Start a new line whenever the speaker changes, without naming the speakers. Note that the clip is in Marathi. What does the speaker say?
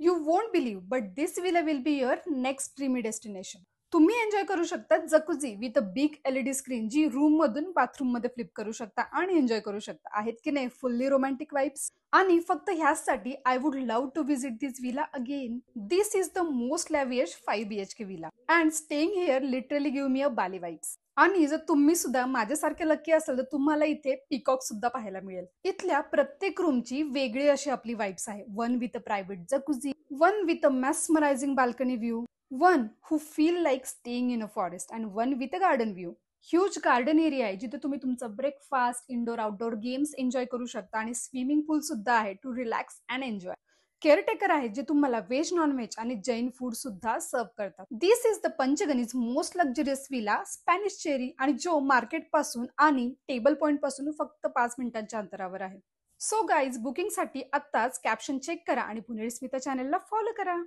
You won't believe but this villa will be your next dreamy destination. तुम्ही एन्जॉय करू शकता jacuzzi with a big LED screen जी रूम मधून बाथरूम मध्ये फ्लिप करू शकता आणि एन्जॉय करू शकता. आहेत की नाही फुल्ली रोमॅन्टिक वाइब्स. आणि फक्त ह्याचसाठी I would love to visit this villa again. This is the most lavish 5 BHK villa and staying here literally give me a Bali vibes. आणि जर तुम्ही सुद्धा माझ्यासारखे लकी असाल तर तुम्हाला इथे पीकॉक सुद्धा पाहायला मिळेल. इथल्या प्रत्येक रूमची वेगळी अशी आपली वाइब्स आहे. One with a private jacuzzi, one with a mesmerizing balcony view, one who feel like staying in a forest, and one with a garden view. Huge garden area आहे जिथे तुम्ही तुमचं breakfast, indoor outdoor games enjoy करू शकता आणि स्विमिंग पूल सुद्धा आहे to relax and enjoy. Caretaker आहे जे तुम्हाला व्हेज, नॉनव्हेज आणि जैन फूड सुद्धा सर्व करतात. This is the Panchgani's most luxurious villa, Spanish cherry, आणि जो मार्केट पासून आणि टेबल पॉइंट पासून फक्त 5 मिनिटांच्या अंतरावर आहे. सो गाईज, बुकिंग साठी आत्ताच कॅप्शन चेक करा आणि पुणेरी स्मिता चॅनलला फॉलो करा.